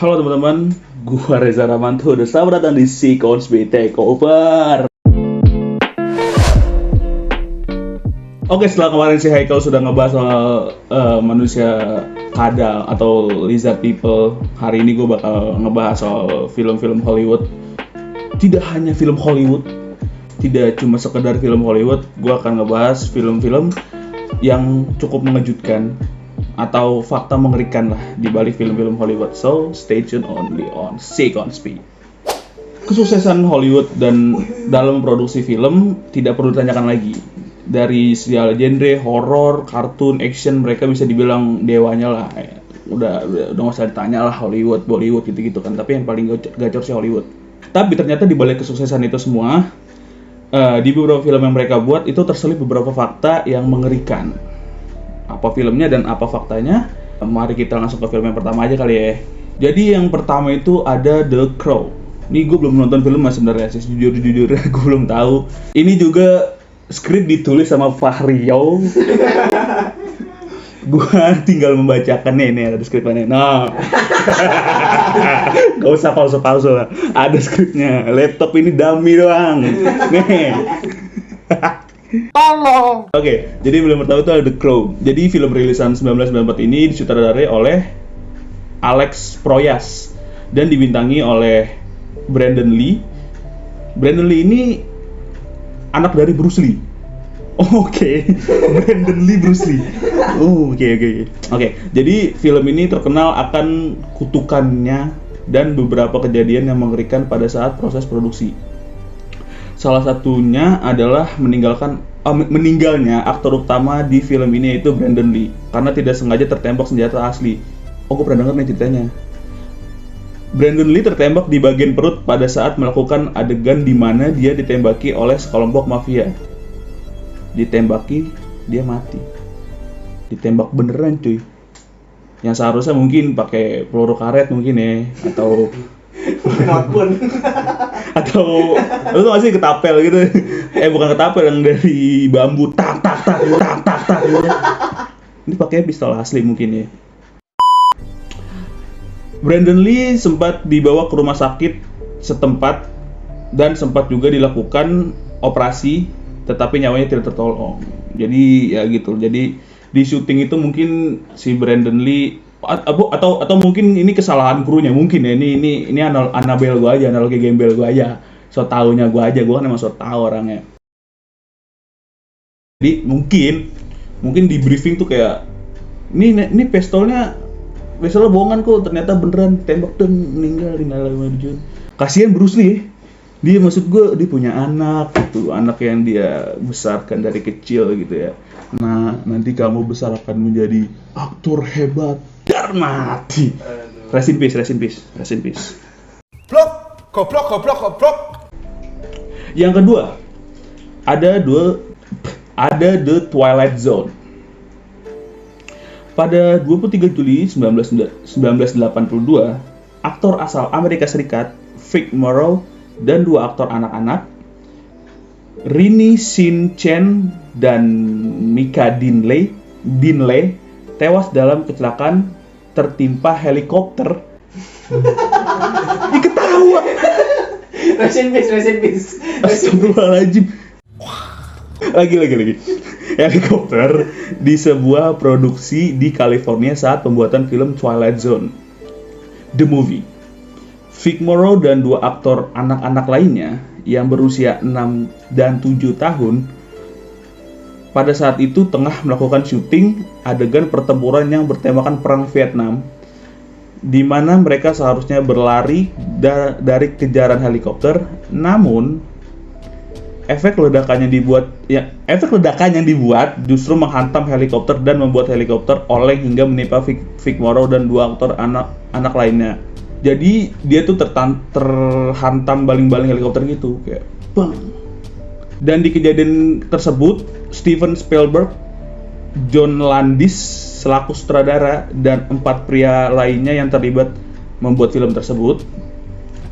Halo teman-teman, gua Reza Ramanto dan selamat datang di Sikonspi Takeover. Oke, setelah kemarin si Haikal sudah ngebahas soal manusia kadal atau lizard people, hari ini gue bakal ngebahas soal film-film Hollywood. Tidak hanya film Hollywood, tidak cuma sekedar film Hollywood, gue akan ngebahas film-film yang cukup mengejutkan atau fakta mengerikan lah di balik film-film Hollywood. So, stay tune only on Sikonspi. Kesuksesan Hollywood dan dalam produksi film tidak perlu ditanyakan lagi. Dari segala genre, horor, kartun, action, mereka bisa dibilang dewanya lah. Udah nggak usah ditanya lah Hollywood, Bollywood gitu-gitu kan. Tapi yang paling gacor sih Hollywood. Tapi ternyata di balik kesuksesan itu semua, di beberapa film yang mereka buat itu terselip beberapa fakta yang mengerikan. Apa filmnya dan apa faktanya? Mari kita langsung ke film yang pertama aja kali ya. Jadi yang pertama itu ada The Crow. Ini gue belum nonton filmnya sebenarnya, jujur gue belum tahu. Ini juga skrip ditulis sama Fahriyo. Gue tinggal membacakannya, ini ada skripnya. Nah, gak usah palsu-palsu lah. Ada skripnya. Laptop ini dummy doang. Nih. Tolong. Oke, jadi film pertama itu ada The Crow. Jadi film rilisan 1994 ini disutradarai oleh Alex Proyas dan dibintangi oleh Brandon Lee. Brandon Lee ini anak dari Bruce Lee. Oke. Brandon Lee Bruce Lee. Oke. Jadi film ini terkenal akan kutukannya dan beberapa kejadian yang mengerikan pada saat proses produksi. Salah satunya adalah meninggalnya aktor utama di film ini, yaitu Brandon Lee, karena tidak sengaja tertembak senjata asli. Gue pernah dengar nih ceritanya. Brandon Lee tertembak di bagian perut pada saat melakukan adegan di mana dia ditembaki oleh sekelompok mafia. Ditembaki, dia mati. Ditembak beneran cuy. Yang seharusnya mungkin pakai peluru karet mungkin ya, atau maupun atau lu tuh masih ketapel gitu. Bukan ketapel, yang dari bambu tak gitu. Ini pakai pistol asli mungkin ya. Brandon Lee sempat dibawa ke rumah sakit setempat dan sempat juga dilakukan operasi, tetapi nyawanya tidak tertolong. Jadi ya gitu. Jadi di syuting itu mungkin si Brandon Lee atau mungkin ini kesalahan krunya mungkin ya. Ini anabel gue aja, analogi gembel gue aja. So taunya gue aja, gue kan emang so tau orangnya. Jadi mungkin di briefing tuh kayak ini pistolnya bohongan kok, ternyata beneran tembak dan meninggal. Kasihan Bruce Lee. Dia maksud gue, dia punya anak gitu, anak yang dia besarkan dari kecil gitu ya. Nah, nanti kamu besar akan menjadi aktor hebat dan mati. Rest in peace. Goblok. Yang kedua, ada The Twilight Zone. Pada 23 Juli 1982, aktor asal Amerika Serikat, Vic Morrow, dan dua aktor anak-anak, Rini Sin Chen dan Mika Dinley, tewas dalam kecelakaan tertimpa helikopter. Ketawa. Rest in peace. Astagfirullahaladzim. Lagi. Helikopter di sebuah produksi di California saat pembuatan film Twilight Zone, The Movie. Vic Morrow dan dua aktor anak-anak lainnya yang berusia 6 dan 7 tahun pada saat itu tengah melakukan syuting adegan pertempuran yang bertemakan Perang Vietnam, di mana mereka seharusnya berlari dari kejaran helikopter. Namun efek ledakan yang dibuat justru menghantam helikopter dan membuat helikopter oleng hingga menimpa Vic Morrow dan dua aktor anak lainnya. Jadi dia tuh terhantam baling-baling helikopter gitu, kayak bang. Dan di kejadian tersebut, Steven Spielberg, John Landis selaku sutradara, dan 4 pria lainnya yang terlibat membuat film tersebut,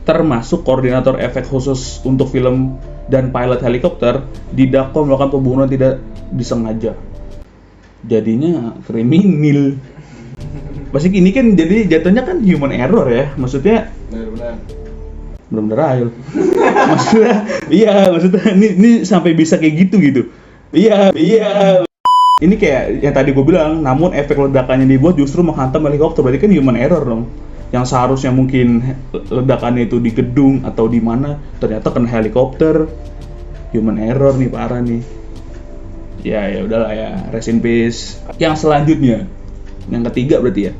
termasuk koordinator efek khusus untuk film dan pilot helikopter, didakwa melakukan pembunuhan tidak disengaja. Jadinya kriminal. Pasti ini kan jadi jatuhnya kan human error ya, maksudnya benar-benar ayo. Maksudnya, iya maksudnya ini sampai bisa kayak gitu. Iya. Ini kayak yang tadi gue bilang, namun efek ledakannya dibuat justru menghantam helikopter, berarti kan human error dong. Yang seharusnya mungkin ledakannya itu di gedung atau di mana, ternyata kena helikopter. Human error nih, parah nih. Ya udahlah ya, rest in peace. Yang selanjutnya, yang ketiga berarti ya,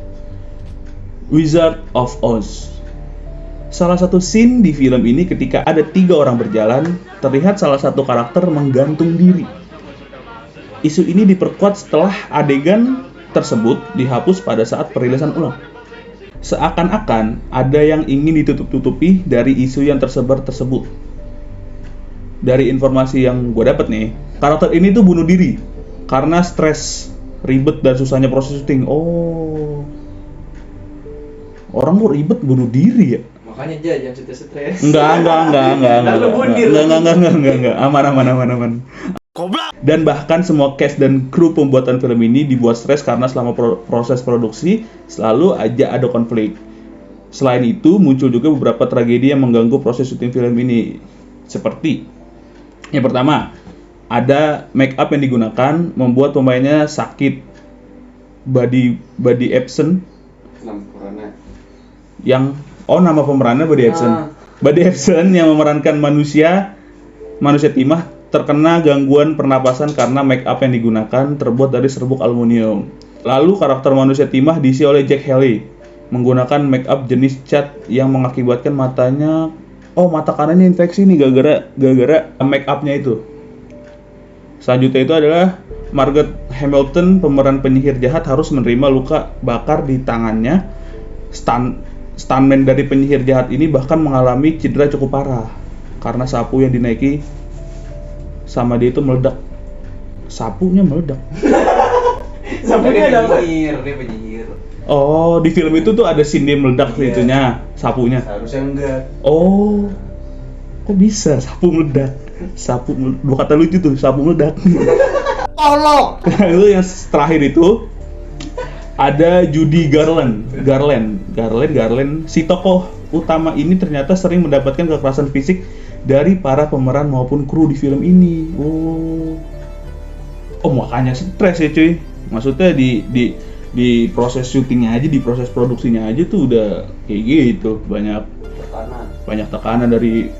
Wizard of Oz. Salah satu scene di film ini ketika ada 3 orang berjalan, terlihat salah satu karakter menggantung diri. Isu ini diperkuat setelah adegan tersebut dihapus pada saat perilisan ulang. Seakan-akan ada yang ingin ditutup-tutupi dari isu yang tersebar tersebut. Dari informasi yang gue dapet nih, karakter ini tuh bunuh diri karena stres, ribet dan susahnya proses syuting. Oh, orang kok ribet bunuh diri ya? Makanya aja jangan stres. Enggak. Lalu bundir. Enggak. Aman. Dan bahkan semua cast dan kru pembuatan film ini dibuat stres karena selama proses produksi selalu aja ada konflik. Selain itu, muncul juga beberapa tragedi yang mengganggu proses syuting film ini. Seperti yang pertama, ada make up yang digunakan membuat pemainnya sakit, body absent. Nama pemerannya body absent. Body absent yang memerankan manusia timah terkena gangguan pernapasan karena make up yang digunakan terbuat dari serbuk aluminium. Lalu karakter manusia timah diisi oleh Jack Haley menggunakan make up jenis cat yang mengakibatkan mata kanannya infeksi nih gara-gara make upnya itu. Selanjutnya itu adalah Margaret Hamilton, pemeran penyihir jahat, harus menerima luka bakar di tangannya. Stuntman dari penyihir jahat ini bahkan mengalami cedera cukup parah karena sapu yang dinaiki sama dia itu meledak. Sapunya meledak. Sapunya ada apa? Dia penyihir. Oh, di film itu tuh ada scene dia meledak itunya, sapunya. Seharusnya enggak. Oh, kok bisa sapu meledak? Dua kata lucu tuh, sapu meledak. Tolong. Itu yang terakhir itu ada Judy Garland. Si tokoh utama ini ternyata sering mendapatkan kekerasan fisik dari para pemeran maupun kru di film ini. Oh makanya stres ya cuy. Maksudnya di proses syutingnya aja, di proses produksinya aja tuh udah kayak gitu, banyak tekanan dari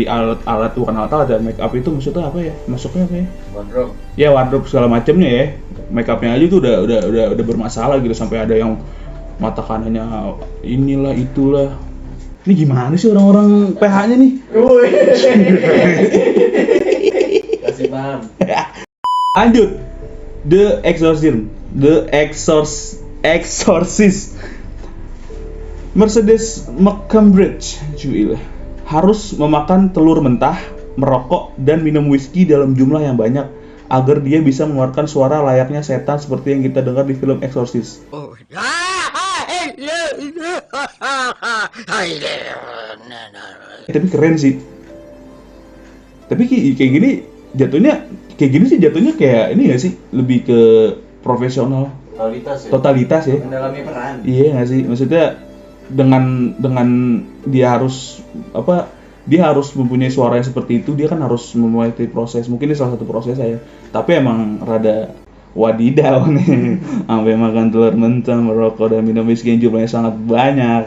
alat bukan alat dan make up itu maksudnya apa ya? Masuknya apa ya? Wardrobe. Ya wardrobe segala macamnya ya. Make upnya aja tuh udah bermasalah gitu, sampai ada yang mata kanannya inilah itulah. Ini gimana sih orang-orang PH-nya nih? Kasih paham. Lanjut. The Exorcist. Mercedes McCambridge harus memakan telur mentah, merokok, dan minum whisky dalam jumlah yang banyak agar dia bisa mengeluarkan suara layaknya setan seperti yang kita dengar di film Exorcist. Tapi keren sih. Tapi kayak gini jatuhnya kayak ini nggak sih, lebih ke profesional. Totalitas ya. Mendalami peran. Iya nggak sih, maksudnya dengan dia harus mempunyai suara yang seperti itu, dia kan harus memulai proses. Mungkin ini salah satu proses saya. Tapi emang rada wadidaw nih, sampai makan telur mentah, merokok dan minum whisky yang jumlahnya sangat banyak.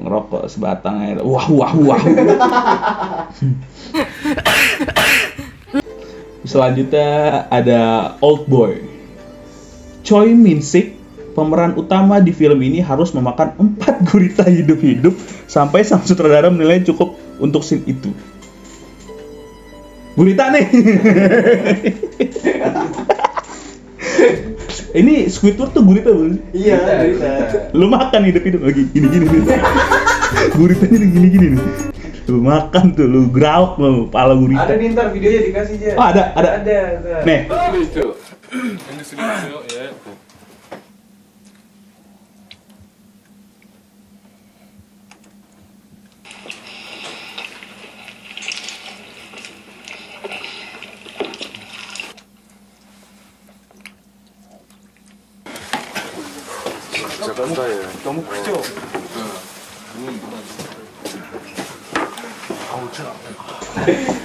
Ngerokok sebatang air. Wah. Selanjutnya ada Old Boy. Choi Min-sik, pemeran utama di film ini, harus memakan 4 gurita hidup-hidup sampai sang sutradara menilai cukup untuk scene itu. Gurita nih. Ini Squidward tuh gurita bukan? Iya, gurita. Lu makan hidup-hidup lagi gini. Guritanya gini nih. Lu makan tuh, lu grauk lu pala gurita. Ada nih ntar videonya dikasih aja. Oh, ada. Ada. Nih. ya. Jakarta ya. Kamu kacau.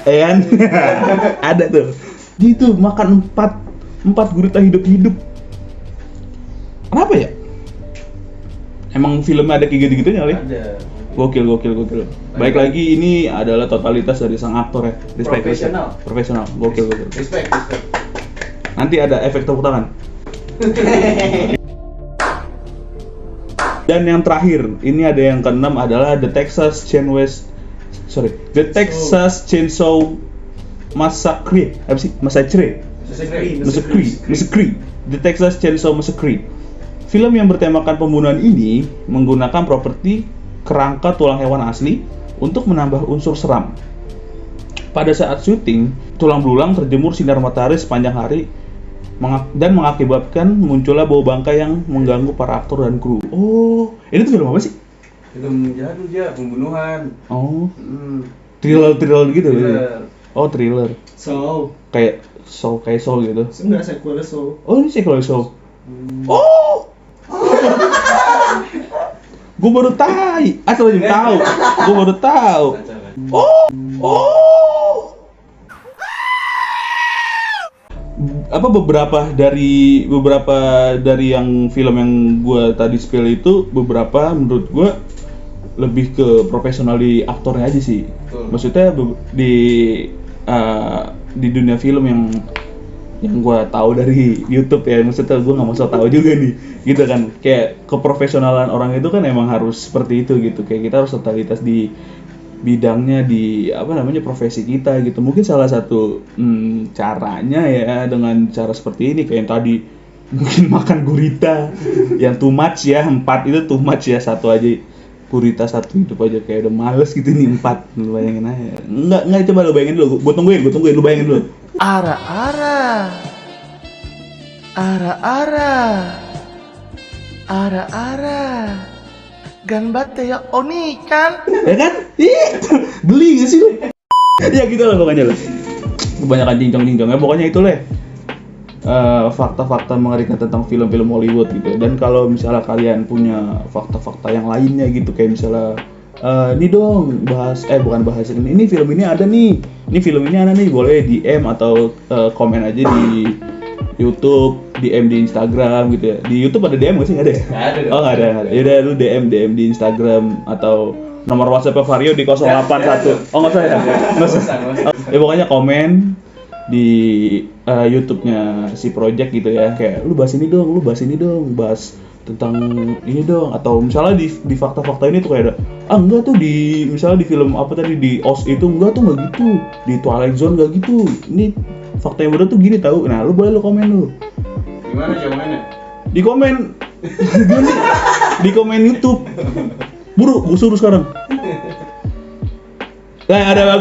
kan? Ada tuh. Gitu makan 4 gurita hidup. Kenapa ya? Emang filmnya ada kayak gitu-gitunya kali? Ada. Gokil. Baik lagi ini adalah totalitas dari sang aktor ya. Respect. Profesional. Gokil. Respect. Nanti ada efek tepuk tangan. Dan yang terakhir, ini ada yang keenam adalah The Texas Chainsaw Massacre. Apa sih? Massacre. The Texas Chainsaw Massacre. Film yang bertemakan pembunuhan ini menggunakan properti kerangka tulang hewan asli untuk menambah unsur seram. Pada saat syuting, tulang belulang terjemur sinar matahari sepanjang hari dan mengakibatkan munculnya bau bangkai yang mengganggu para aktor dan kru. Oh, ini tuh film apa sih? Film jadul aja, pembunuhan. Oh, thriller gitu. Thriller. Oh, thriller. So, Kayak Saw gitu. sebenarnya sequel So. Oh, ini sequel Saw. Oh. Gue baru tahu. Oh. Apa beberapa dari yang film yang gue tadi spill itu, beberapa menurut gue lebih ke profesional di aktornya aja sih. Betul. Maksudnya di dunia film yang gue tahu dari YouTube ya, maksudnya gue nggak mau so tahu juga nih, gitu kan. Kayak keprofesionalan orang itu kan emang harus seperti itu gitu. Kayak kita harus totalitas di bidangnya, di profesi kita gitu. Mungkin salah satu caranya ya dengan cara seperti ini, kayak yang tadi mungkin makan gurita yang too much ya, 4 itu too much ya, 1 aja gurita 1 hidup aja kayak udah males gitu nih, 4 lu bayangin aja. Enggak coba lu bayangin dulu, gue tungguin lu bayangin dulu. Ara-ara Ganbate ya Oni kan? Ya kan? Beli gak sih lu? Ya gitu lah pokoknya lah. Kebanyakan cincong-cincongnya pokoknya itu lah. Fakta-fakta mengerikan tentang film-film Hollywood gitu. Dan kalau misalnya kalian punya fakta-fakta yang lainnya gitu, kayak misalnya ini dong bukan bahas ini film ini ada nih, boleh DM atau komen aja di YouTube, DM di Instagram gitu ya. Di YouTube ada DM nggak sih? Nggak ada ya? Nggak ada. Yaudah lu DM di Instagram atau nomor WhatsApp Vario di 081. Oh nggak usah ya? Nggak usah. Ya pokoknya komen di YouTube-nya si Project gitu ya. Kayak lu bahas ini dong, bahas tentang ini dong, atau misalnya di fakta-fakta ini tuh kayak ada enggak tuh misalnya di film apa tadi di Oz itu enggak gitu, di Twilight Zone enggak gitu, ini fakta yang bener tuh gini tahu. Nah lu boleh lu komen lu. Gimana jawabannya? Di komen YouTube. Buru, gue suruh sekarang. Nah, ada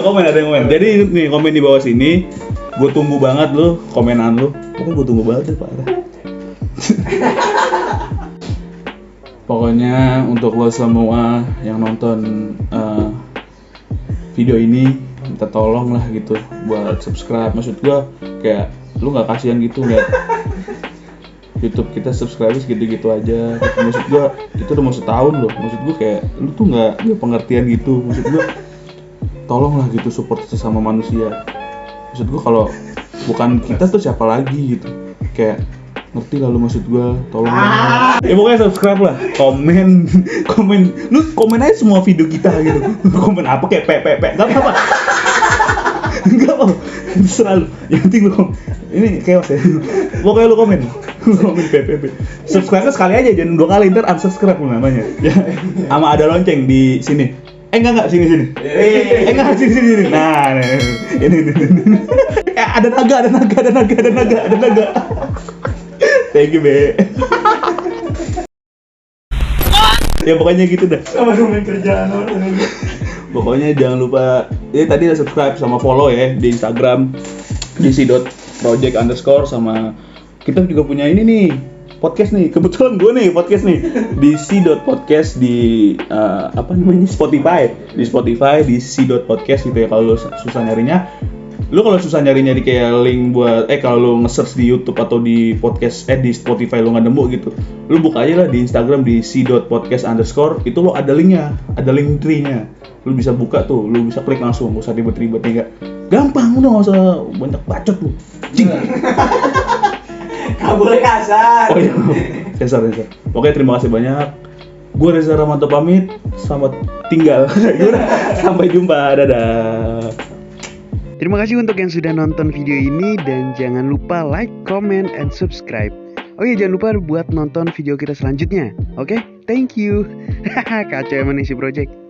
komen. Jadi nih komen di bawah sini. Gue tunggu banget lu komenan lu. Pokoknya gue tunggu banget deh, parah. Pokoknya untuk lo semua yang nonton video ini, minta tolong lah gitu buat subscribe. Maksud gue kayak lu nggak kasihan gitu lihat YouTube kita subscribe gitu aja. Maksud gue itu udah mau setahun loh. Maksud gue kayak lu tuh nggak pengertian gitu. Maksud gue tolong lah gitu support sesama manusia. Maksud gue kalau bukan kita tuh siapa lagi gitu. Kayak ngerti lah lu maksud gue, tolong ya pokoknya subscribe lah, komen lu komen aja semua video kita gitu. Komen apa kayak nggak apa-apa selalu yang penting lu ini chaos ya. Pokoknya lu komen subscribe sekali aja, jangan 2 kali, ntar unsubscribe lu namanya ya. Sama ada lonceng di sini. Enggak sini. Enggak sini. Nah, ini. Ada naga. Thank you, Be. Ya pokoknya gitu dah. Sama main kerjaan orang. Pokoknya jangan lupa, tadi udah subscribe sama follow ya di Instagram dc.project_ sama kita juga punya ini nih, podcast nih. Kebetulan gue nih podcast nih dc.podcast di Spotify. Di Spotify dc.podcast gitu ya kalau lu susah nyarinya. Lu kalau susah nyari kayak link buat kalau lu nge-search di YouTube atau di podcast di Spotify lu nggak nemu gitu, lu buka aja lah di Instagram di c.podcast_, itu lo ada linknya, ada link tree-nya. Lu bisa buka tuh, lu bisa klik langsung, nggak usah ribet-ribet ya. Gampang, udah nggak usah banyak bacot lu. Cing. Nggak boleh kasar. Oh iya, sensor. Oke, terima kasih banyak. Gue Reza Ramanto pamit, selamat tinggal. Sampai jumpa, dadah. Terima kasih untuk yang sudah nonton video ini dan jangan lupa like, comment, and subscribe. Oh iya, jangan lupa buat nonton video kita selanjutnya. Oke, thank you. Kacau emang isi project.